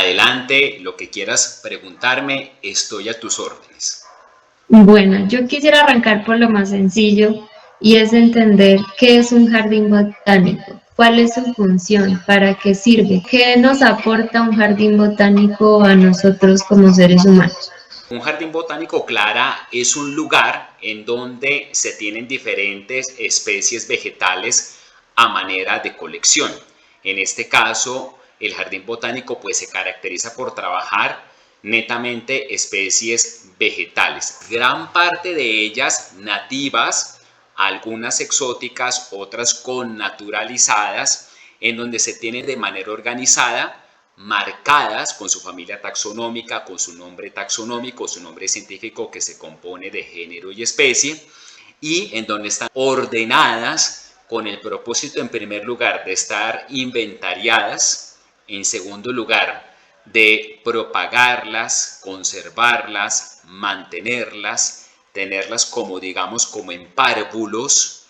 Adelante, lo que quieras preguntarme, estoy a tus órdenes. Bueno, yo quisiera arrancar por lo más sencillo y es entender qué es un jardín botánico, cuál es su función, para qué sirve, qué nos aporta un jardín botánico a nosotros como seres humanos. Un jardín botánico, Clara, es un lugar en donde se tienen diferentes especies vegetales a manera de colección. En este caso, el jardín botánico pues se caracteriza por trabajar netamente especies vegetales. Gran parte de ellas nativas, algunas exóticas, otras connaturalizadas, en donde se tienen de manera organizada marcadas con su familia taxonómica, con su nombre taxonómico, su nombre científico que se compone de género y especie, y en donde están ordenadas con el propósito, en primer lugar, de estar inventariadas, en segundo lugar, de propagarlas, conservarlas, mantenerlas, tenerlas como, digamos, como en párvulos,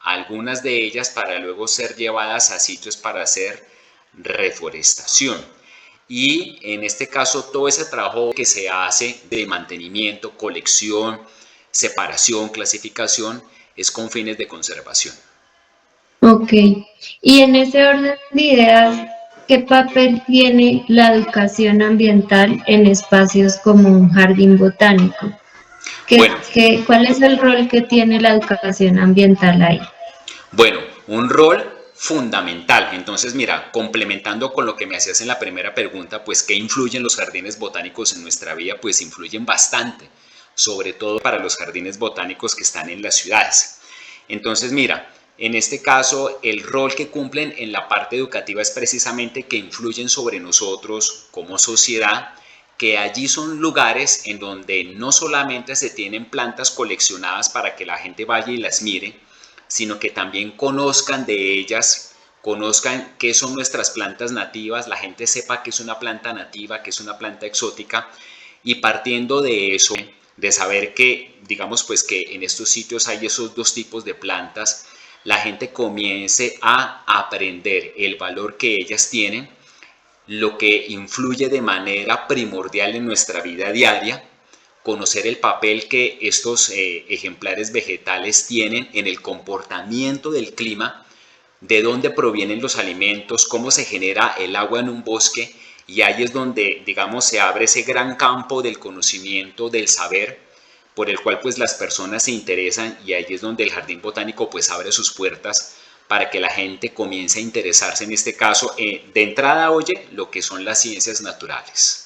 algunas de ellas para luego ser llevadas a sitios para hacer reforestación. Y en este caso todo ese trabajo que se hace de mantenimiento, colección, separación, clasificación, es con fines de conservación. Ok, y en ese orden de ideas, ¿qué papel tiene la educación ambiental en espacios como un jardín botánico? Bueno, ¿Cuál es el rol que tiene la educación ambiental ahí? Bueno, un rol fundamental. Entonces, mira, complementando con lo que me hacías en la primera pregunta, pues ¿qué influyen los jardines botánicos en nuestra vida? Pues influyen bastante, sobre todo para los jardines botánicos que están en las ciudades. Entonces, mira, en este caso, el rol que cumplen en la parte educativa es precisamente que influyen sobre nosotros como sociedad, que allí son lugares en donde no solamente se tienen plantas coleccionadas para que la gente vaya y las mire, sino que también conozcan de ellas, conozcan qué son nuestras plantas nativas, la gente sepa qué es una planta nativa, qué es una planta exótica, y partiendo de eso, de saber que, digamos, pues que en estos sitios hay esos dos tipos de plantas, la gente comience a aprender el valor que ellas tienen, lo que influye de manera primordial en nuestra vida diaria, conocer el papel que estos ejemplares vegetales tienen en el comportamiento del clima, de dónde provienen los alimentos, cómo se genera el agua en un bosque, y ahí es donde, digamos, se abre ese gran campo del conocimiento, del saber, por el cual pues las personas se interesan, y ahí es donde el jardín botánico pues abre sus puertas para que la gente comience a interesarse, en este caso, de entrada, oye, lo que son las ciencias naturales.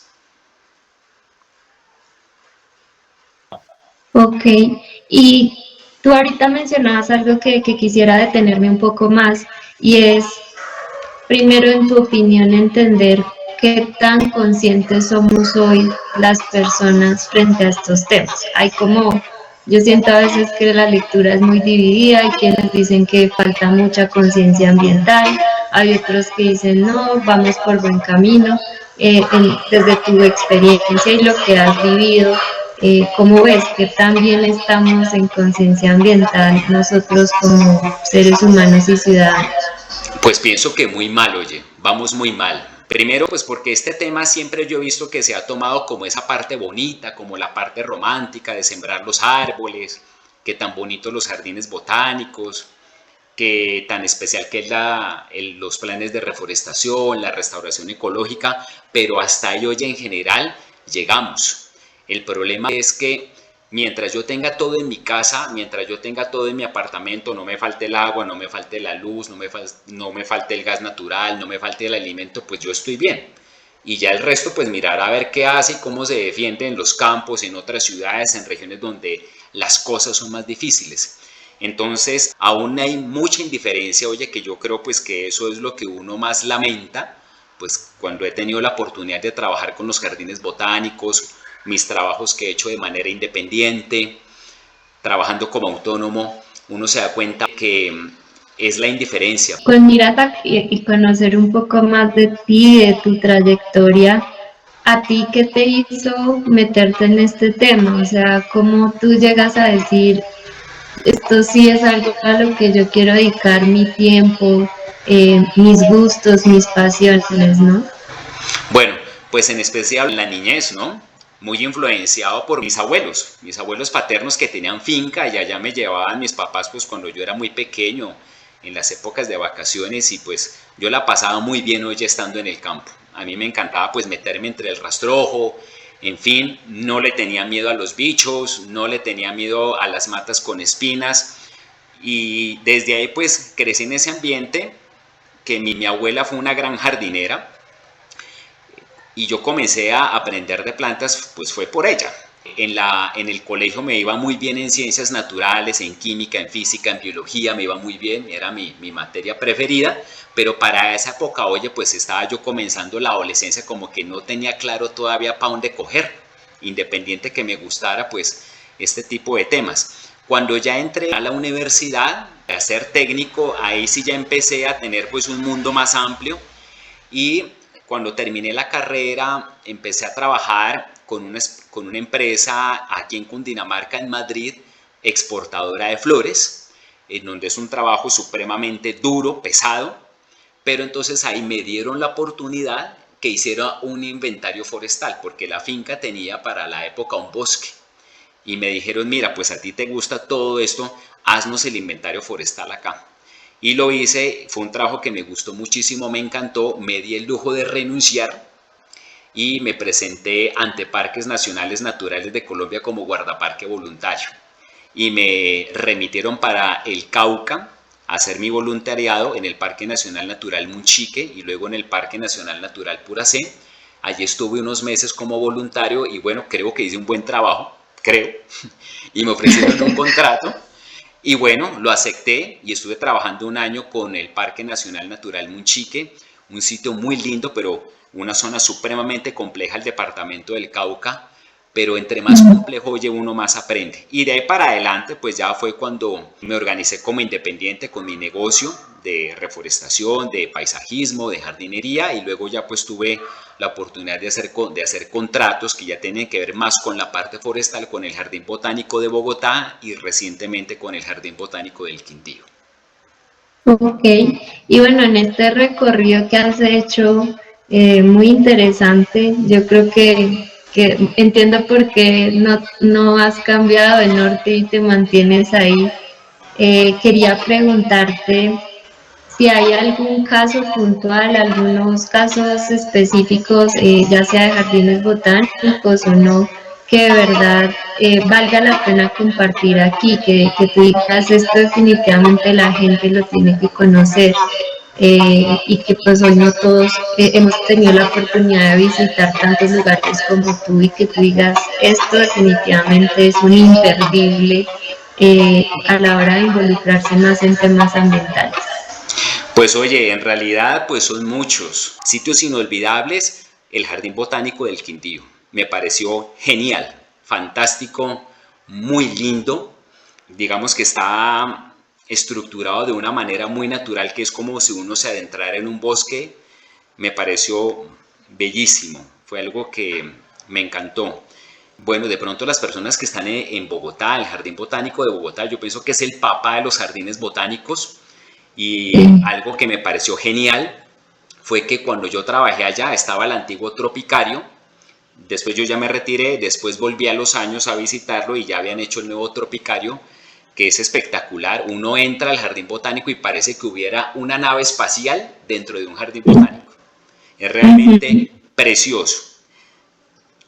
Ok, y tú ahorita mencionabas algo que quisiera detenerme un poco más y es, primero en tu opinión, entender qué tan conscientes somos hoy las personas frente a estos temas. Hay como, yo siento a veces que la lectura es muy dividida, hay quienes dicen que falta mucha conciencia ambiental, hay otros que dicen no, vamos por buen camino. Desde tu experiencia y lo que has vivido, ¿cómo ves que también estamos en conciencia ambiental nosotros como seres humanos y ciudadanos? Pues pienso que muy mal, oye, vamos muy mal. Primero, pues porque este tema siempre yo he visto que se ha tomado como esa parte bonita, como la parte romántica de sembrar los árboles, que tan bonitos los jardines botánicos, que tan especial que es los planes de reforestación, la restauración ecológica, pero hasta ahí, oye, en general llegamos. El problema es que mientras yo tenga todo en mi casa, mientras yo tenga todo en mi apartamento, no me falte el agua, no me falte la luz, no me falte el gas natural, no me falte el alimento, pues yo estoy bien. Y ya el resto, pues mirar a ver qué hace y cómo se defiende en los campos, en otras ciudades, en regiones donde las cosas son más difíciles. Entonces, aún hay mucha indiferencia, oye, que yo creo pues que eso es lo que uno más lamenta, pues cuando he tenido la oportunidad de trabajar con los jardines botánicos, mis trabajos que he hecho de manera independiente, trabajando como autónomo, uno se da cuenta que es la indiferencia. Pues mira, y conocer un poco más de ti, de tu trayectoria, ¿a ti qué te hizo meterte en este tema? O sea, ¿cómo tú llegas a decir, esto sí es algo a lo que yo quiero dedicar mi tiempo, mis gustos, mis pasiones, ¿no? Bueno, pues en especial la niñez, ¿no? Muy influenciado por mis abuelos paternos que tenían finca y allá me llevaban mis papás pues cuando yo era muy pequeño, en las épocas de vacaciones y pues yo la pasaba muy bien hoy estando en el campo. A mí me encantaba pues meterme entre el rastrojo, en fin, no le tenía miedo a los bichos, no le tenía miedo a las matas con espinas y desde ahí pues crecí en ese ambiente que mi abuela fue una gran jardinera y yo comencé a aprender de plantas, pues fue por ella. En el colegio me iba muy bien en ciencias naturales, en química, en física, en biología, me iba muy bien, era mi materia preferida, pero para esa época, oye, pues estaba yo comenzando la adolescencia como que no tenía claro todavía para dónde coger, independiente que me gustara pues este tipo de temas. Cuando ya entré a la universidad a ser técnico, ahí sí ya empecé a tener pues un mundo más amplio y cuando terminé la carrera empecé a trabajar con una empresa aquí en Cundinamarca, en Madrid, exportadora de flores, en donde es un trabajo supremamente duro, pesado, pero entonces ahí me dieron la oportunidad que hiciera un inventario forestal, porque la finca tenía para la época un bosque. Y me dijeron, mira, pues a ti te gusta todo esto, haznos el inventario forestal acá. Y lo hice, fue un trabajo que me gustó muchísimo, me encantó, me di el lujo de renunciar y me presenté ante Parques Nacionales Naturales de Colombia como guardaparque voluntario. Y me remitieron para el Cauca a hacer mi voluntariado en el Parque Nacional Natural Munchique y luego en el Parque Nacional Natural Puracé. Allí estuve unos meses como voluntario y bueno, creo que hice un buen trabajo, creo, y me ofrecieron un contrato y bueno, lo acepté y estuve trabajando un año con el Parque Nacional Natural Munchique, un sitio muy lindo, pero una zona supremamente compleja, el departamento del Cauca, pero entre más complejo oye uno más aprende. Y de ahí para adelante, pues ya fue cuando me organicé como independiente con mi negocio de reforestación, de paisajismo, de jardinería y luego ya pues tuve la oportunidad de hacer contratos que ya tienen que ver más con la parte forestal, con el Jardín Botánico de Bogotá y recientemente con el Jardín Botánico del Quindío. Ok, y bueno, en este recorrido que has hecho, muy interesante, yo creo que entiendo por qué no has cambiado de norte y te mantienes ahí. Quería preguntarte si hay algún caso puntual, algunos casos específicos, ya sea de jardines botánicos o no, que de verdad valga la pena compartir aquí, que tú digas esto definitivamente la gente lo tiene que conocer. Y que pues hoy no todos hemos tenido la oportunidad de visitar tantos lugares como tú y que tú digas esto definitivamente es un imperdible a la hora de involucrarse más en temas ambientales. Pues oye, en realidad pues son muchos sitios inolvidables. El Jardín Botánico del Quindío me pareció genial, fantástico, muy lindo. Digamos que está estructurado de una manera muy natural, que es como si uno se adentrara en un bosque. Me pareció bellísimo, fue algo que me encantó. Bueno, de pronto las personas que están en Bogotá, el Jardín Botánico de Bogotá, yo pienso que es el papá de los jardines botánicos y Sí. algo que me pareció genial fue que cuando yo trabajé allá estaba el antiguo Tropicario, después yo ya me retiré, después volví a los años a visitarlo y ya habían hecho el nuevo Tropicario, que es espectacular. Uno entra al jardín botánico y parece que hubiera una nave espacial dentro de un jardín botánico. Es Ujú. realmente precioso.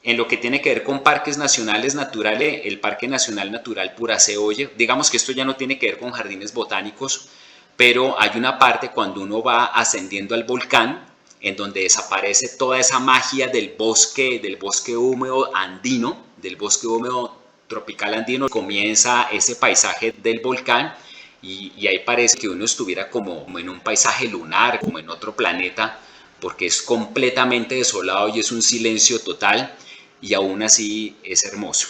En lo que tiene que ver con parques nacionales naturales, el Parque Nacional Natural Puracé-Oye, digamos que esto ya no tiene que ver con jardines botánicos, pero hay una parte cuando uno va ascendiendo al volcán, en donde desaparece toda esa magia del bosque húmedo andino, del bosque húmedo tropical andino, comienza ese paisaje del volcán y ahí parece que uno estuviera como en un paisaje lunar, como en otro planeta, porque es completamente desolado y es un silencio total y aún así es hermoso.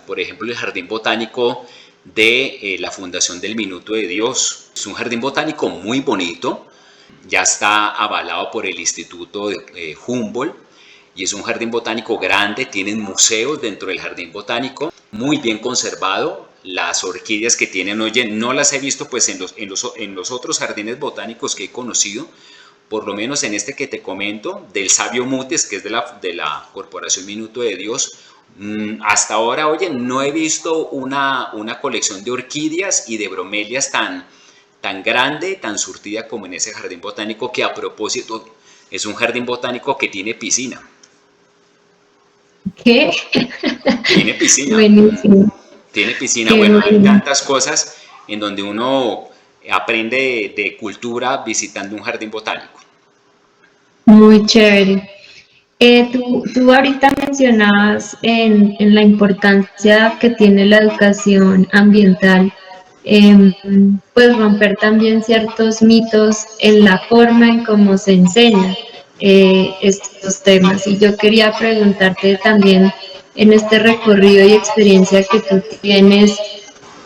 Por ejemplo, el Jardín Botánico de la Fundación del Minuto de Dios. Es un jardín botánico muy bonito, ya está avalado por el Instituto de Humboldt y es un jardín botánico grande, tienen museos dentro del jardín botánico, muy bien conservado. Las orquídeas que tienen, oye, no las he visto pues en los otros jardines botánicos que he conocido, por lo menos en este que te comento, del Sabio Mutes, que es de la Corporación Minuto de Dios, hasta ahora, oye, no he visto una colección de orquídeas y de bromelias tan grande, tan surtida como en ese jardín botánico, que a propósito es un jardín botánico que tiene piscina. ¿Qué? Tiene piscina. Buenísimo. Tiene piscina. Qué Bueno, hay bueno. tantas cosas en donde uno aprende de cultura visitando un jardín botánico. Muy chévere. Tú ahorita mencionabas en la importancia que tiene la educación ambiental, pues romper también ciertos mitos en la forma en cómo se enseña estos temas. Y yo quería preguntarte también en este recorrido y experiencia que tú tienes,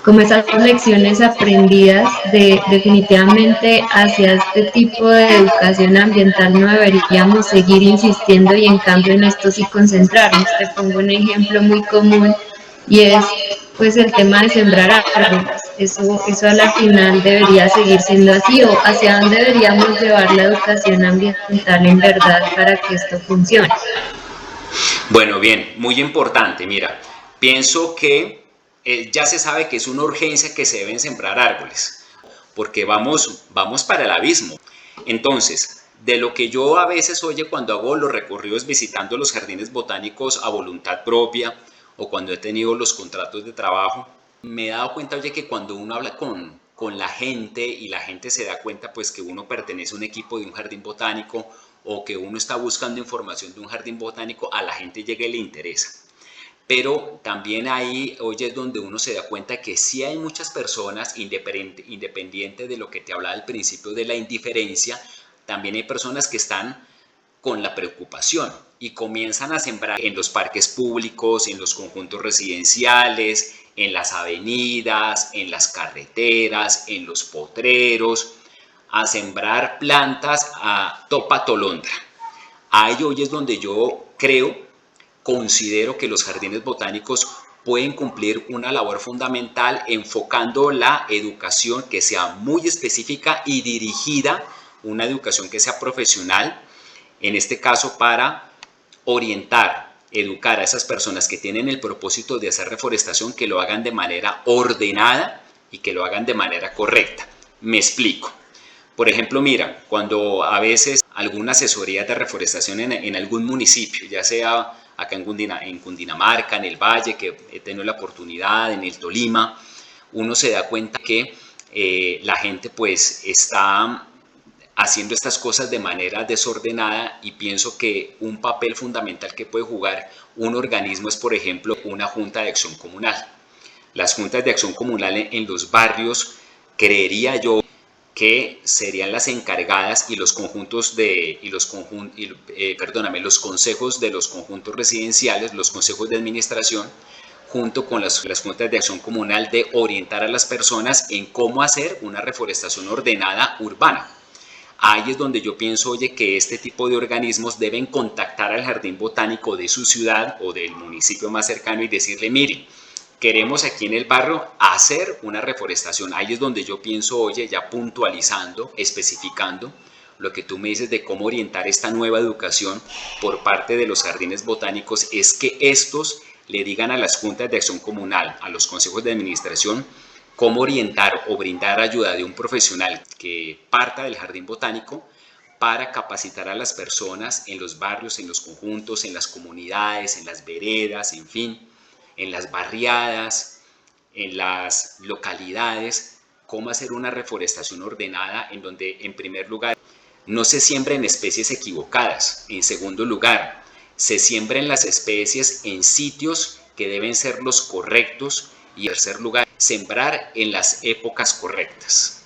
como esas lecciones aprendidas de definitivamente hacia este tipo de educación ambiental no deberíamos seguir insistiendo y en cambio en esto sí concentrarnos. Te pongo un ejemplo muy común y es pues el tema de sembrar árboles. Eso a la final debería seguir siendo así o hacia dónde deberíamos llevar la educación ambiental en verdad para que esto funcione. Bueno, bien, muy importante. Mira, pienso que ya se sabe que es una urgencia que se deben sembrar árboles, porque vamos para el abismo. Entonces, de lo que yo a veces oye cuando hago los recorridos visitando los jardines botánicos a voluntad propia o cuando he tenido los contratos de trabajo, me he dado cuenta, oye, que cuando uno habla con la gente y la gente se da cuenta pues que uno pertenece a un equipo de un jardín botánico o que uno está buscando información de un jardín botánico, a la gente llega y le interesa. Pero también ahí, oye, es donde uno se da cuenta que sí hay muchas personas, independiente de lo que te hablaba al principio de la indiferencia, también hay personas que están con la preocupación y comienzan a sembrar en los parques públicos, en los conjuntos residenciales, en las avenidas, en las carreteras, en los potreros, a sembrar plantas a topa tolondra. Ahí hoy es donde yo considero que los jardines botánicos pueden cumplir una labor fundamental enfocando la educación que sea muy específica y dirigida, una educación que sea profesional, en este caso para orientar, educar a esas personas que tienen el propósito de hacer reforestación, que lo hagan de manera ordenada y que lo hagan de manera correcta. Me explico. Por ejemplo, mira, cuando a veces alguna asesoría de reforestación en algún municipio, ya sea acá en Cundinamarca, en el Valle, que he tenido la oportunidad, en el Tolima, uno se da cuenta que la gente pues está haciendo estas cosas de manera desordenada y pienso que un papel fundamental que puede jugar un organismo es, por ejemplo, una junta de acción comunal. Las juntas de acción comunal en los barrios, creería yo, que serían las encargadas y los conjuntos de los consejos de los conjuntos residenciales, los consejos de administración, junto con las juntas de acción comunal, de orientar a las personas en cómo hacer una reforestación ordenada urbana. Ahí es donde yo pienso, oye, que este tipo de organismos deben contactar al jardín botánico de su ciudad o del municipio más cercano y decirle, mire, queremos aquí en el barrio hacer una reforestación. Ahí es donde yo pienso, oye, ya puntualizando, especificando lo que tú me dices de cómo orientar esta nueva educación por parte de los jardines botánicos, es que estos le digan a las juntas de acción comunal, a los consejos de administración, cómo orientar o brindar ayuda de un profesional que parta del jardín botánico para capacitar a las personas en los barrios, en los conjuntos, en las comunidades, en las veredas, en fin, en las barriadas, en las localidades, cómo hacer una reforestación ordenada en donde, en primer lugar, no se siembren especies equivocadas. En segundo lugar, se siembren las especies en sitios que deben ser los correctos. Y en tercer lugar, sembrar en las épocas correctas.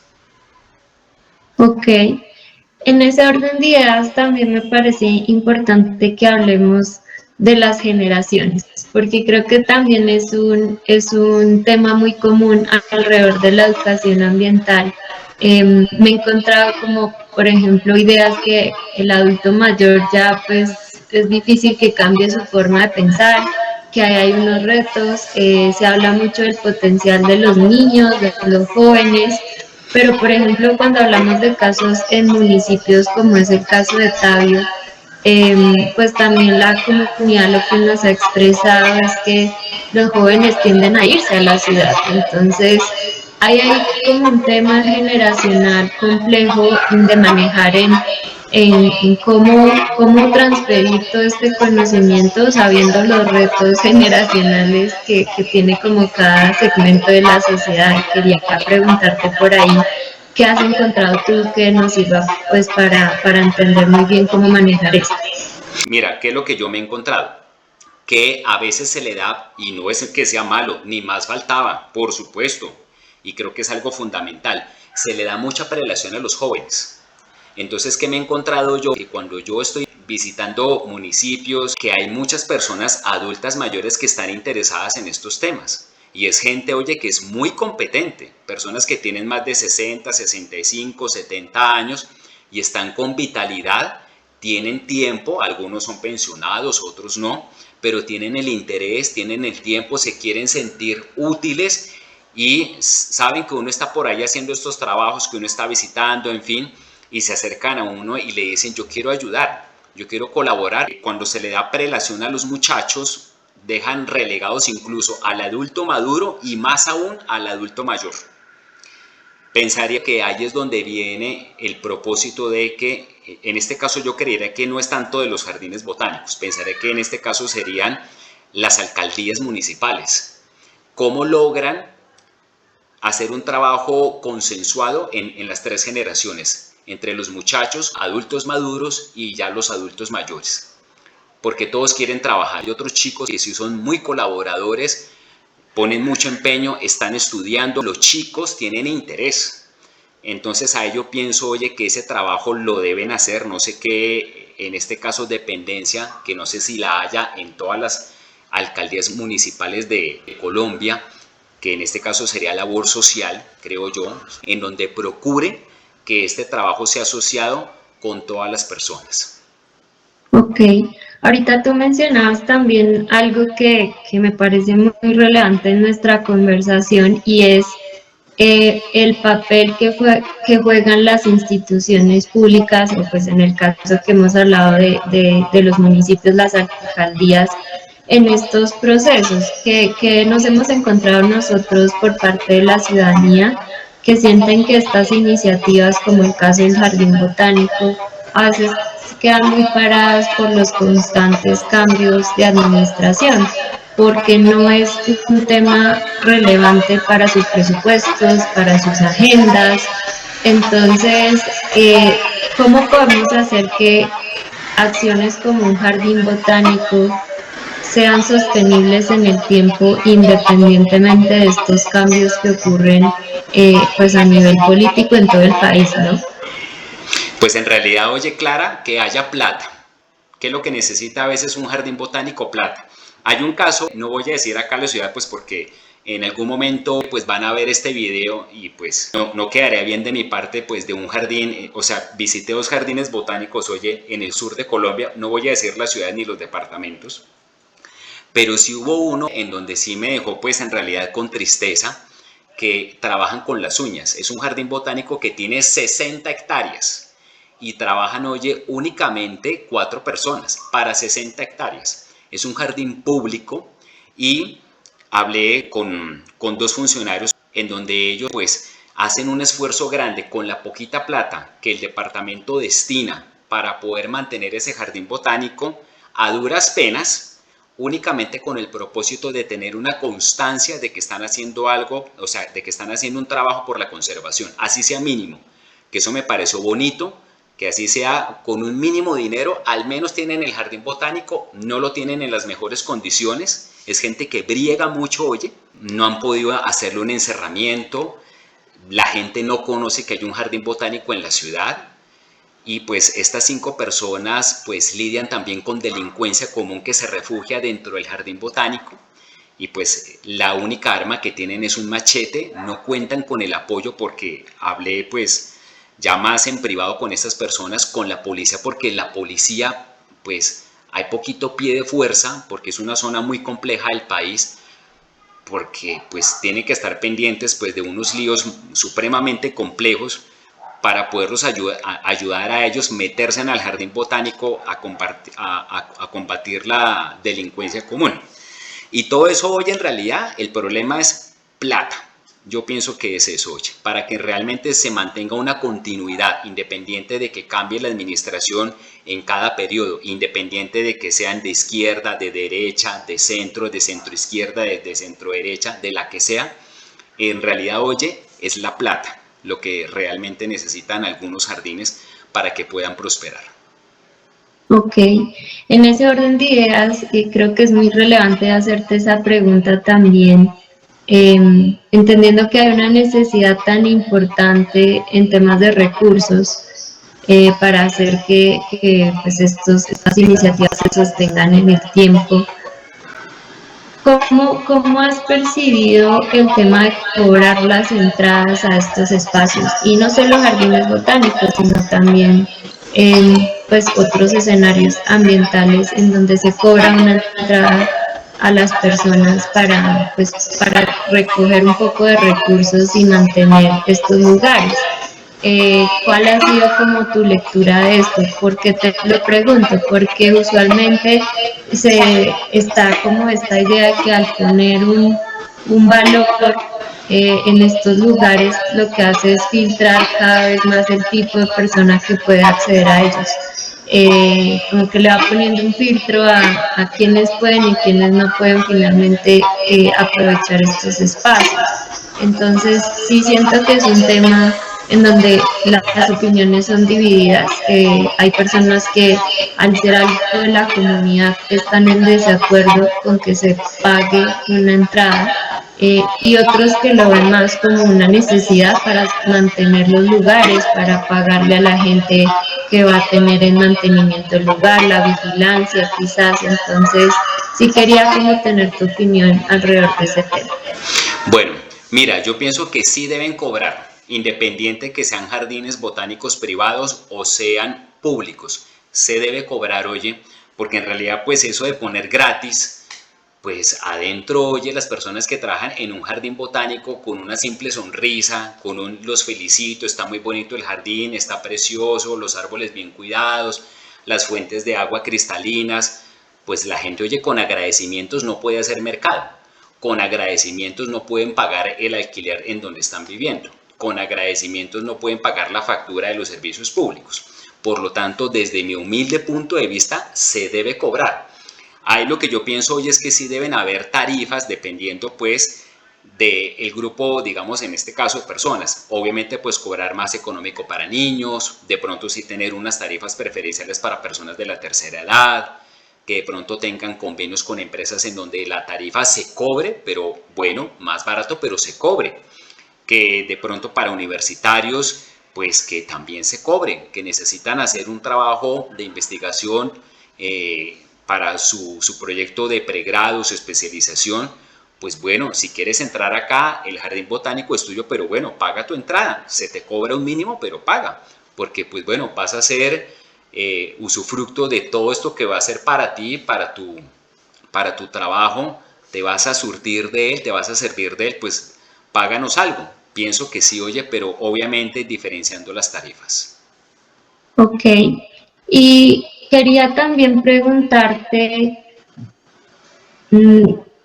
Ok. En ese orden de ideas también me parece importante que hablemos de las generaciones, porque creo que también es un tema muy común alrededor de la educación ambiental. Me he encontrado como, por ejemplo, ideas que el adulto mayor ya pues es difícil que cambie su forma de pensar, que hay unos retos, se habla mucho del potencial de los niños, de los jóvenes, Pero, por ejemplo, cuando hablamos de casos en municipios como es el caso de Tabio, pues también la comunidad lo que nos ha expresado es que los jóvenes tienden a irse a la ciudad. Entonces, hay como un tema generacional complejo de manejar en cómo transferir todo este conocimiento sabiendo los retos generacionales que tiene como cada segmento de la sociedad. Y quería preguntarte por ahí, ¿qué has encontrado tú que nos sirva pues para entender muy bien cómo manejar esto? Mira, ¿qué es lo que yo me he encontrado? Que a veces se le da, y no es que sea malo, ni más faltaba, por supuesto, y creo que es algo fundamental, se le da mucha prelación a los jóvenes. Entonces, ¿qué me he encontrado yo? Que cuando yo estoy visitando municipios, que hay muchas personas adultas mayores que están interesadas en estos temas. Y es gente, oye, que es muy competente, personas que tienen más de 60, 65, 70 años y están con vitalidad, tienen tiempo, algunos son pensionados, otros no, pero tienen el interés, tienen el tiempo, se quieren sentir útiles y saben que uno está por ahí haciendo estos trabajos, que uno está visitando, en fin, y se acercan a uno y le dicen, yo quiero ayudar, yo quiero colaborar. Cuando se le da prelación a los muchachos, dejan relegados incluso al adulto maduro y más aún al adulto mayor. Pensaría que ahí es donde viene el propósito de que, en este caso yo creería que no es tanto de los jardines botánicos, pensaría que en este caso serían las alcaldías municipales. ¿Cómo logran hacer un trabajo consensuado en las tres generaciones, entre los muchachos, adultos maduros y ya los adultos mayores? Porque todos quieren trabajar y otros chicos que sí son muy colaboradores, ponen mucho empeño, están estudiando, los chicos tienen interés. Entonces a ello pienso, oye, que ese trabajo lo deben hacer, no sé qué, en este caso dependencia, que no sé si la haya en todas las alcaldías municipales de Colombia, que en este caso sería labor social, creo yo, en donde procure que este trabajo sea asociado con todas las personas. Ok, ahorita tú mencionabas también algo que me parece muy relevante en nuestra conversación y es el papel que juegan las instituciones públicas, o pues en el caso que hemos hablado de los municipios, las alcaldías, en estos procesos que nos hemos encontrado nosotros por parte de la ciudadanía, que sienten que estas iniciativas, como el caso del Jardín Botánico, a veces quedan muy paradas por los constantes cambios de administración, porque no es un tema relevante para sus presupuestos, para sus agendas. Entonces, ¿cómo podemos hacer que acciones como un jardín botánico sean sostenibles en el tiempo independientemente de estos cambios que ocurren pues a nivel político en todo el país, ¿no? Pues en realidad, oye, Clara, que haya plata. ¿Qué es lo que necesita a veces un jardín botánico? Plata. Hay un caso, no voy a decir acá la ciudad, pues porque en algún momento pues van a ver este video y pues no quedaría bien de mi parte pues de un jardín, o sea, visité dos jardines botánicos, oye, en el sur de Colombia, no voy a decir la ciudad ni los departamentos, pero sí hubo uno en donde sí me dejó pues en realidad con tristeza, que trabajan con las uñas. Es un jardín botánico que tiene 60 hectáreas y trabajan, oye, únicamente 4 personas para 60 hectáreas. Es un jardín público y hablé con dos funcionarios en donde ellos pues hacen un esfuerzo grande con la poquita plata que el departamento destina para poder mantener ese jardín botánico a duras penas, únicamente con el propósito de tener una constancia de que están haciendo algo, o sea, de que están haciendo un trabajo por la conservación, así sea mínimo, que eso me pareció bonito, que así sea con un mínimo dinero, al menos tienen el jardín botánico, no lo tienen en las mejores condiciones, es gente que briega mucho, oye, no han podido hacerle un encerramiento, la gente no conoce que hay un jardín botánico en la ciudad, y pues estas 5 personas pues lidian también con delincuencia común que se refugia dentro del jardín botánico y pues la única arma que tienen es un machete, no cuentan con el apoyo porque hablé pues ya más en privado con estas personas, con la policía, porque la policía pues hay poquito pie de fuerza porque es una zona muy compleja del país, porque pues tienen que estar pendientes pues de unos líos supremamente complejos para poderlos ayudar a ellos meterse en el jardín botánico a combatir la delincuencia común. Y todo eso hoy en realidad el problema es plata. Yo pienso que es eso, oye, para que realmente se mantenga una continuidad, independiente de que cambie la administración en cada periodo, independiente de que sean de izquierda, de derecha, de centro izquierda, de centro derecha, de la que sea, en realidad, oye, es la plata lo que realmente necesitan algunos jardines para que puedan prosperar. Ok, en ese orden de ideas, creo que es muy relevante hacerte esa pregunta también, entendiendo que hay una necesidad tan importante en temas de recursos para hacer que pues estas iniciativas se sostengan en el tiempo. ¿Cómo has percibido el tema de cobrar las entradas a estos espacios? Y no solo jardines botánicos, sino también pues otros escenarios ambientales en donde se cobra una entrada a las personas para recoger un poco de recursos y mantener estos lugares. ¿Cuál ha sido como tu lectura de esto? ¿Por qué te lo pregunto? Porque usualmente se está como esta idea de que al poner un valor en estos lugares lo que hace es filtrar cada vez más el tipo de persona que puede acceder a ellos. Como que le va poniendo un filtro a quienes pueden y quienes no pueden finalmente aprovechar estos espacios. Entonces sí siento que es un tema en donde las opiniones son divididas. Hay personas que al ser algo de la comunidad están en desacuerdo con que se pague una entrada y otros que lo ven más como una necesidad para mantener los lugares, para pagarle a la gente que va a tener el mantenimiento del lugar, la vigilancia quizás. Entonces sí quería como tener tu opinión alrededor de ese tema. Bueno, mira, yo pienso que sí deben cobrar, independiente que sean jardines botánicos privados o sean públicos. Se debe cobrar, oye, porque en realidad pues eso de poner gratis, pues adentro, oye, las personas que trabajan en un jardín botánico con una simple sonrisa, los felicito, está muy bonito el jardín, está precioso, los árboles bien cuidados, las fuentes de agua cristalinas, pues la gente, oye, con agradecimientos no puede hacer mercado. Con agradecimientos no pueden pagar el alquiler en donde están viviendo. Con agradecimientos no pueden pagar la factura de los servicios públicos. Por lo tanto, desde mi humilde punto de vista, se debe cobrar. Ahí lo que yo pienso hoy es que sí deben haber tarifas dependiendo pues del grupo, digamos en este caso, de personas. Obviamente pues cobrar más económico para niños, de pronto sí tener unas tarifas preferenciales para personas de la tercera edad, que de pronto tengan convenios con empresas en donde la tarifa se cobre, pero bueno, más barato, pero se cobre. Que de pronto para universitarios, pues que también se cobre, que necesitan hacer un trabajo de investigación para su proyecto de pregrado, su especialización. Pues bueno, si quieres entrar acá, el jardín botánico es tuyo, pero bueno, paga tu entrada, se te cobra un mínimo, pero paga, porque pues bueno, vas a ser usufructo de todo esto que va a ser para ti, para tu trabajo, te vas a surtir de él, te vas a servir de él, pues páganos algo. Pienso que sí, oye, pero obviamente diferenciando las tarifas. Ok, y quería también preguntarte,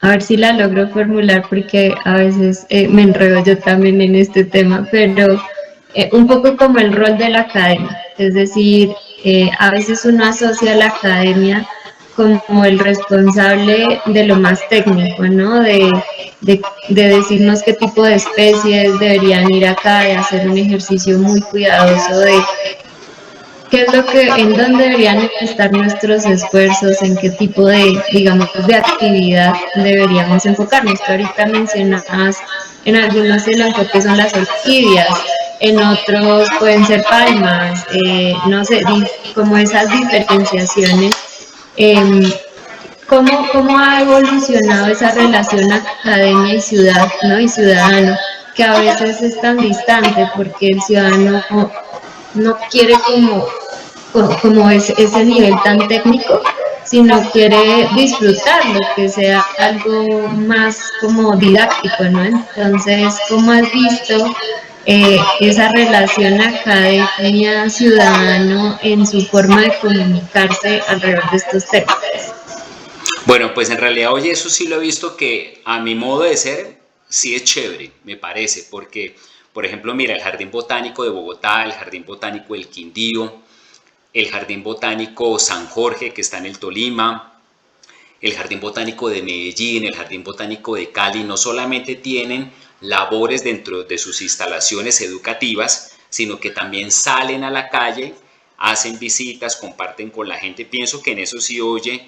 a ver si la logro formular porque a veces me enredo yo también en este tema, pero un poco como el rol de la academia, es decir, a veces uno asocia a la academia como el responsable de lo más técnico, ¿no? De decirnos qué tipo de especies deberían ir acá, de hacer un ejercicio muy cuidadoso de qué es lo que, en dónde deberían estar nuestros esfuerzos, en qué tipo de, digamos, de actividad deberíamos enfocarnos. Tú ahorita mencionabas, en algunos el enfoque son las orquídeas, en otros pueden ser palmas, no sé, como esas diferenciaciones. ¿Cómo ha evolucionado esa relación academia y ciudad, ¿no? Y ciudadano, que a veces es tan distante porque el ciudadano no quiere como ese nivel tan técnico, sino quiere disfrutarlo, que sea algo más como didáctico, ¿no? Entonces, ¿cómo has visto esa relación academia-ciudadano en su forma de comunicarse alrededor de estos temas? Bueno, pues en realidad, oye, eso sí lo he visto que a mi modo de ser sí es chévere, me parece, porque, por ejemplo, mira, el Jardín Botánico de Bogotá, el Jardín Botánico del Quindío, el Jardín Botánico San Jorge, que está en el Tolima, el Jardín Botánico de Medellín, el Jardín Botánico de Cali, no solamente tienen labores dentro de sus instalaciones educativas, sino que también salen a la calle, hacen visitas, comparten con la gente. Pienso que en eso sí, oye,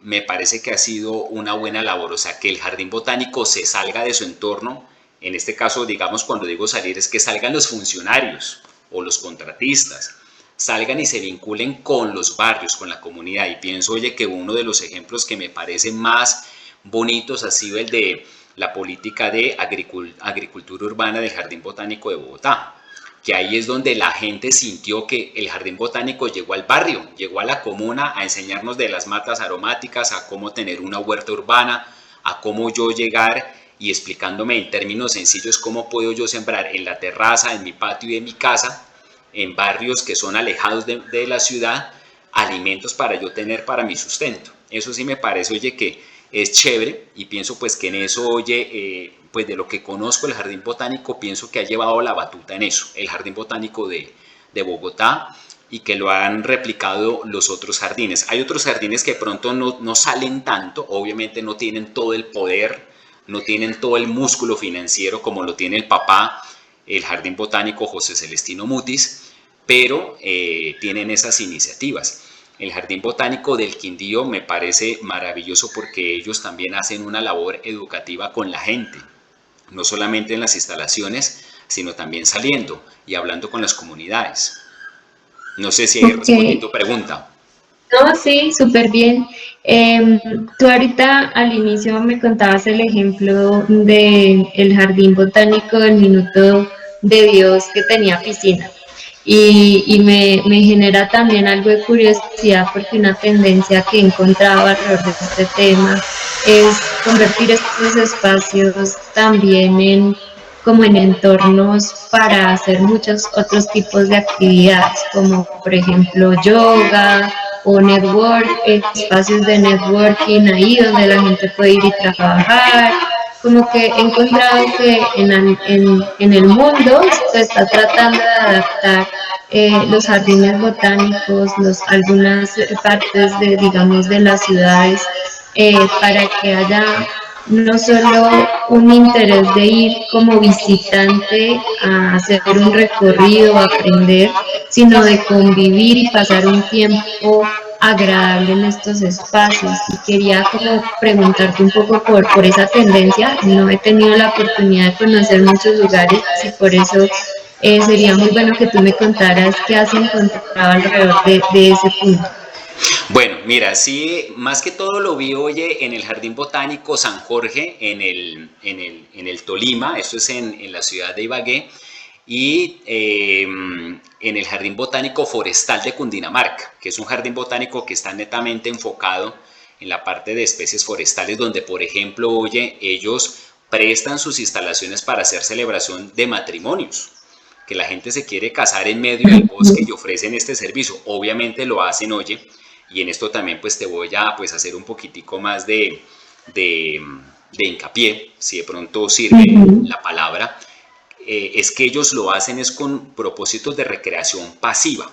me parece que ha sido una buena labor, o sea, que el jardín botánico se salga de su entorno, en este caso, digamos, cuando digo salir, es que salgan los funcionarios o los contratistas, salgan y se vinculen con los barrios, con la comunidad. Y pienso, oye, que uno de los ejemplos que me parecen más bonitos ha sido el de la política de agricultura urbana del Jardín Botánico de Bogotá, que ahí es donde la gente sintió que el Jardín Botánico llegó al barrio, llegó a la comuna a enseñarnos de las matas aromáticas, a cómo tener una huerta urbana, a cómo yo llegar y explicándome en términos sencillos cómo puedo yo sembrar en la terraza, en mi patio y en mi casa, en barrios que son alejados de la ciudad, alimentos para yo tener para mi sustento. Eso sí me parece, oye, que es chévere y pienso pues que en eso, oye, pues de lo que conozco el Jardín Botánico, pienso que ha llevado la batuta en eso, el Jardín Botánico de Bogotá, y que lo han replicado los otros jardines. Hay otros jardines que pronto no salen tanto, obviamente no tienen todo el poder, no tienen todo el músculo financiero como lo tiene el papá, el Jardín Botánico José Celestino Mutis, pero tienen esas iniciativas. El Jardín Botánico del Quindío me parece maravilloso porque ellos también hacen una labor educativa con la gente, no solamente en las instalaciones, sino también saliendo y hablando con las comunidades. No sé si ahí Ok, respondí tu pregunta. no, sí, súper bien. Tú ahorita al inicio me contabas el ejemplo de el jardín botánico del Minuto de Dios que tenía piscina. Y me genera también algo de curiosidad porque una tendencia que he encontrado alrededor de este tema es convertir estos espacios también en como en entornos para hacer muchos otros tipos de actividades, como por ejemplo yoga o espacios de networking ahí donde la gente puede ir y trabajar. Como que he encontrado que en el mundo se está tratando de adaptar los jardines botánicos, algunas partes de, digamos, de las ciudades, para que haya no solo un interés de ir como visitante a hacer un recorrido, a aprender, sino de convivir y pasar un tiempo agradable en estos espacios. Y quería como preguntarte un poco por esa tendencia. No he tenido la oportunidad de conocer muchos lugares y por eso sería muy bueno que tú me contaras qué has encontrado alrededor de ese punto. Bueno, mira, sí, más que todo lo vi, oye, en el Jardín Botánico San Jorge, en el Tolima, esto es en la ciudad de Ibagué, y en el Jardín Botánico Forestal de Cundinamarca, que es un jardín botánico que está netamente enfocado en la parte de especies forestales, donde, por ejemplo, oye, ellos prestan sus instalaciones para hacer celebración de matrimonios, que la gente se quiere casar en medio del bosque y ofrecen este servicio. Obviamente lo hacen, oye, y en esto también pues te voy a pues hacer un poquitico más de, de hincapié, si de pronto sirve la palabra, es que ellos lo hacen es con propósitos de recreación pasiva,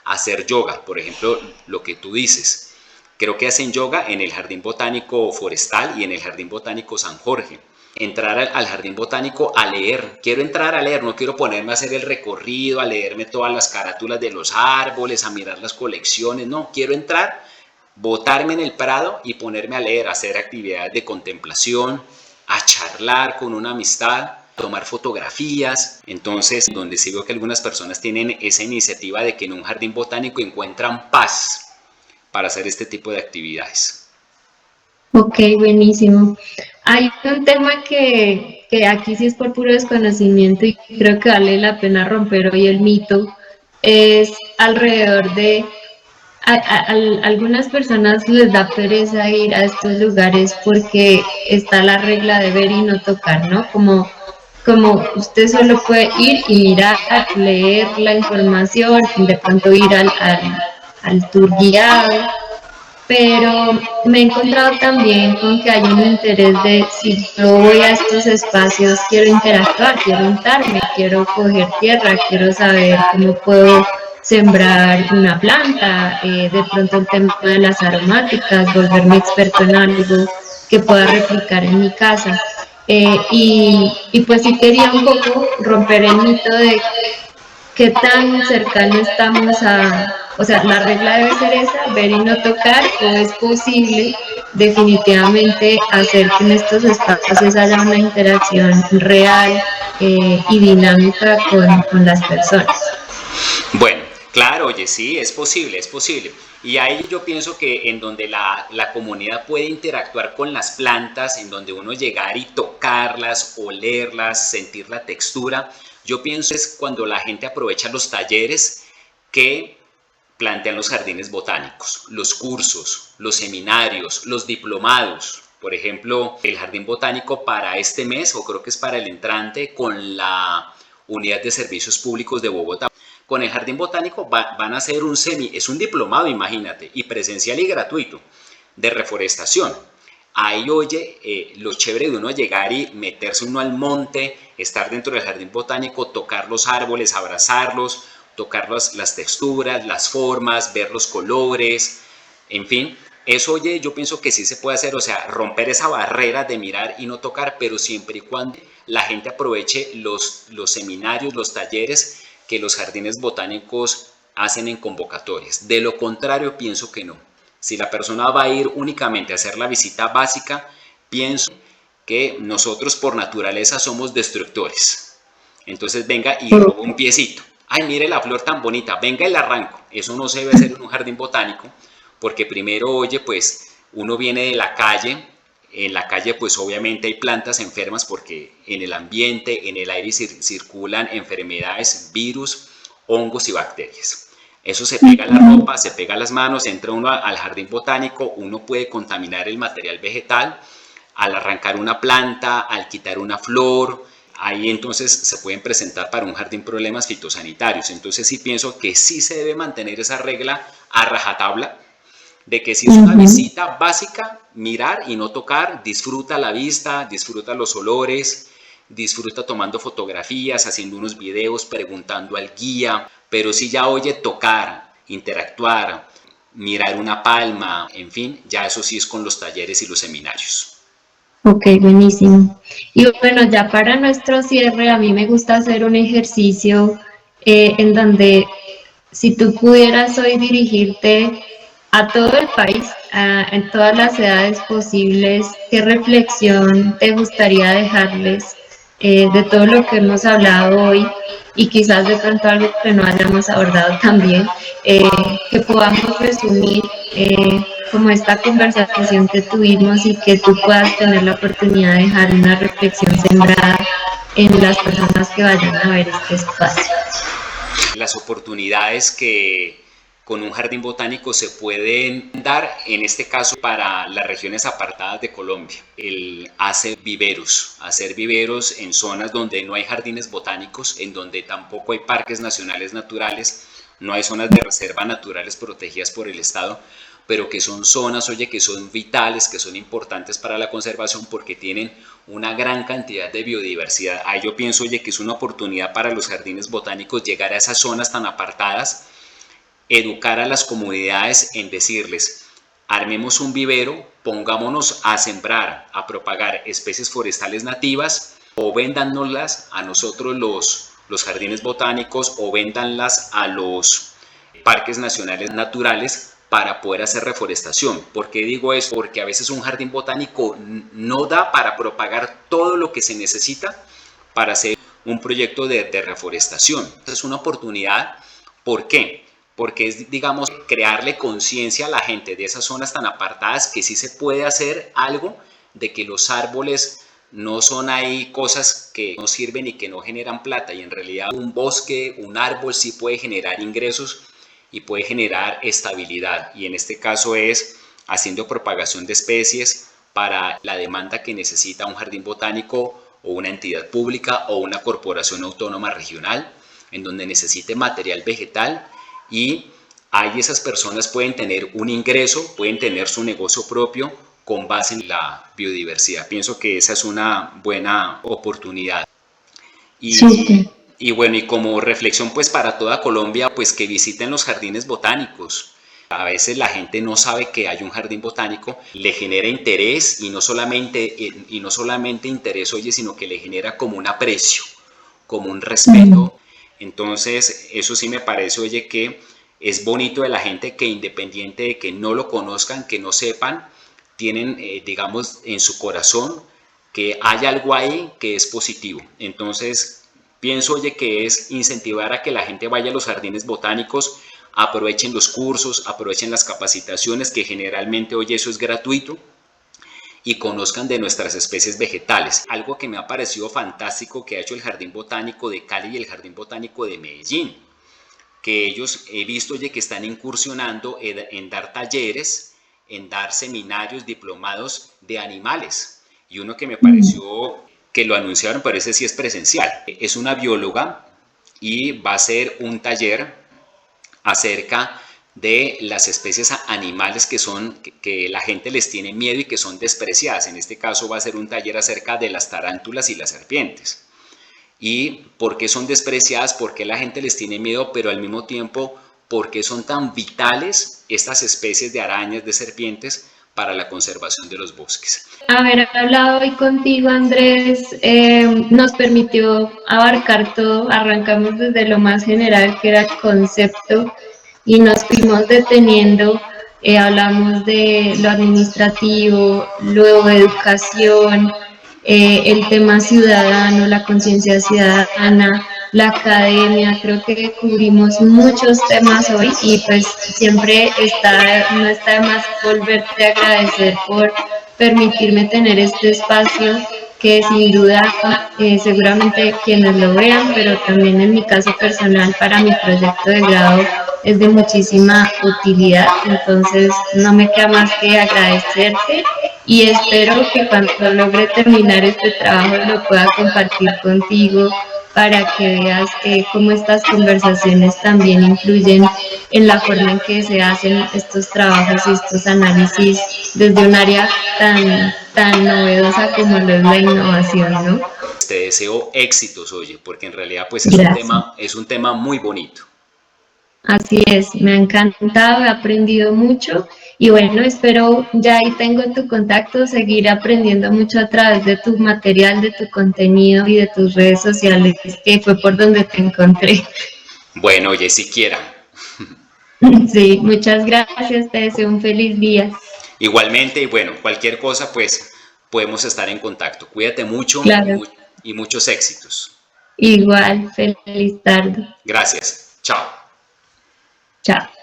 hacer yoga, por ejemplo, lo que tú dices. Creo que hacen yoga en el Jardín Botánico Forestal y en el Jardín Botánico San Jorge. Entrar al Jardín Botánico a leer. Quiero entrar a leer, no quiero ponerme a hacer el recorrido, a leerme todas las carátulas de los árboles, a mirar las colecciones. No, quiero entrar, botarme en el prado y ponerme a leer, a hacer actividades de contemplación, a charlar con una amistad, tomar fotografías. Entonces, donde sí veo que algunas personas tienen esa iniciativa de que en un jardín botánico encuentran paz para hacer este tipo de actividades. Ok, buenísimo. Hay un tema que aquí sí es por puro desconocimiento y creo que vale la pena romper hoy el mito, es alrededor de algunas personas les da pereza ir a estos lugares porque está la regla de ver y no tocar, ¿no? Como usted solo puede ir y mirar, leer la información, de pronto ir al tour guiado, pero me he encontrado también con que hay un interés de si yo voy a estos espacios, quiero interactuar, quiero untarme, quiero coger tierra, quiero saber cómo puedo sembrar una planta, de pronto el tema de las aromáticas, volverme experto en algo que pueda replicar en mi casa. Y pues sí quería un poco romper el mito de qué tan cercano estamos o sea, la regla debe ser esa, ver y no tocar, o es posible definitivamente hacer que en estos espacios haya una interacción real y dinámica con las personas. Bueno, claro, oye, sí, es posible, es posible. Y ahí yo pienso que en donde la comunidad puede interactuar con las plantas, en donde uno llegar y tocarlas, olerlas, sentir la textura, yo pienso es cuando la gente aprovecha los talleres que plantean los jardines botánicos, los cursos, los seminarios, los diplomados. Por ejemplo, el jardín botánico para este mes, o creo que es para el entrante, con la Unidad de Servicios Públicos de Bogotá. Con el Jardín Botánico van a hacer es un diplomado, imagínate, y presencial y gratuito, de reforestación. Ahí, oye, lo chévere de uno llegar y meterse uno al monte, estar dentro del jardín botánico, tocar los árboles, abrazarlos, tocar las texturas, las formas, ver los colores, en fin. Eso, oye, yo pienso que sí se puede hacer, o sea, romper esa barrera de mirar y no tocar, pero siempre y cuando la gente aproveche los seminarios, los talleres que los jardines botánicos hacen en convocatorias. De lo contrario, pienso que no. Si la persona va a ir únicamente a hacer la visita básica, pienso que nosotros por naturaleza somos destructores. Entonces venga y roba un piecito. Ay, mire la flor tan bonita, venga y la arranco. Eso no se debe hacer en un jardín botánico, porque primero, oye, pues uno viene de la calle, en la calle pues obviamente hay plantas enfermas porque en el ambiente, en el aire circulan enfermedades, virus, hongos y bacterias. Eso se pega a la ropa, se pega a las manos, entra uno al jardín botánico, uno puede contaminar el material vegetal al arrancar una planta, al quitar una flor. Ahí entonces se pueden presentar para un jardín problemas fitosanitarios. Entonces sí pienso que sí se debe mantener esa regla a rajatabla, de que si es una visita básica, mirar y no tocar, disfruta la vista, disfruta los olores, disfruta tomando fotografías, haciendo unos videos, preguntando al guía, pero si ya oye tocar, interactuar, mirar una palma, en fin, ya eso sí es con los talleres y los seminarios. Ok, buenísimo. Y bueno, ya para nuestro cierre, a mí me gusta hacer un ejercicio en donde si tú pudieras hoy dirigirte a todo el país, en todas las edades posibles, ¿qué reflexión te gustaría dejarles de todo lo que hemos hablado hoy y quizás de pronto algo que no hayamos abordado también, que podamos resumir como esta conversación que tuvimos y que tú puedas tener la oportunidad de dejar una reflexión sembrada en las personas que vayan a ver este espacio? Las oportunidades que con un jardín botánico se pueden dar, en este caso para las regiones apartadas de Colombia, el hacer viveros en zonas donde no hay jardines botánicos, en donde tampoco hay parques nacionales naturales, no hay zonas de reserva naturales protegidas por el Estado, pero que son zonas, oye, que son vitales, que son importantes para la conservación porque tienen una gran cantidad de biodiversidad. Ahí yo pienso, oye, que es una oportunidad para los jardines botánicos llegar a esas zonas tan apartadas, educar a las comunidades en decirles, armemos un vivero, pongámonos a sembrar, a propagar especies forestales nativas o véndannoslas a nosotros los jardines botánicos o véndanlas a los parques nacionales naturales para poder hacer reforestación. ¿Por qué digo eso? Porque a veces un jardín botánico no da para propagar todo lo que se necesita para hacer un proyecto de reforestación. Entonces es una oportunidad. ¿Por qué? Porque es, digamos, crearle conciencia a la gente de esas zonas tan apartadas que sí se puede hacer algo, de que los árboles no son ahí cosas que no sirven y que no generan plata, y en realidad un bosque, un árbol sí puede generar ingresos y puede generar estabilidad, y en este caso es haciendo propagación de especies para la demanda que necesita un jardín botánico o una entidad pública o una corporación autónoma regional en donde necesite material vegetal, y ahí esas personas pueden tener un ingreso, pueden tener su negocio propio con base en la biodiversidad. Pienso que esa es una buena oportunidad. Súper. Y bueno, y como reflexión pues para toda Colombia, pues que visiten los jardines botánicos. A veces la gente no sabe que hay un jardín botánico, le genera interés, y no solamente interés, oye, sino que le genera como un aprecio, como un respeto. Entonces, eso sí me parece, oye, que es bonito de la gente que, independiente de que no lo conozcan, que no sepan, tienen, digamos, en su corazón que hay algo ahí que es positivo. Entonces, pienso, oye, que es incentivar a que la gente vaya a los jardines botánicos, aprovechen los cursos, aprovechen las capacitaciones, que generalmente, oye, eso es gratuito, y conozcan de nuestras especies vegetales. Algo que me ha parecido fantástico que ha hecho el Jardín Botánico de Cali y el Jardín Botánico de Medellín, que ellos he visto, oye, que están incursionando en dar talleres, en dar seminarios, diplomados de animales. Y uno que me pareció que lo anunciaron, pero ese sí es presencial. Es una bióloga y va a ser un taller acerca de las especies animales que la gente les tiene miedo y que son despreciadas. En este caso va a ser un taller acerca de las tarántulas y las serpientes. Y por qué son despreciadas, por qué la gente les tiene miedo, pero al mismo tiempo, por qué son tan vitales estas especies de arañas, de serpientes, para la conservación de los bosques. Haber hablado hoy contigo, Andrés, nos permitió abarcar todo. Arrancamos desde lo más general, que era el concepto, y nos fuimos deteniendo. Hablamos de lo administrativo, luego de educación, el tema ciudadano, la conciencia ciudadana, la academia. Creo que cubrimos muchos temas hoy, y pues siempre no está de más volverte a agradecer por permitirme tener este espacio, que sin duda seguramente quienes lo vean, pero también en mi caso personal para mi proyecto de grado, es de muchísima utilidad. Entonces no me queda más que agradecerte, y espero que cuando logre terminar este trabajo lo pueda compartir contigo, para que veas cómo estas conversaciones también influyen en la forma en que se hacen estos trabajos y estos análisis desde un área tan novedosa como lo es la innovación, ¿no? Te deseo éxitos, oye, porque en realidad pues Gracias. es un tema muy bonito. Así es, me ha encantado, he aprendido mucho, y bueno, espero, ya ahí tengo tu contacto, seguir aprendiendo mucho a través de tu material, de tu contenido y de tus redes sociales, que fue por donde te encontré. Bueno, oye, siquiera. Sí, muchas gracias, te deseo un feliz día. Igualmente, y bueno, cualquier cosa, pues podemos estar en contacto. Cuídate mucho Claro, y muchos éxitos. igual, feliz tarde. Gracias. Chao. Chao.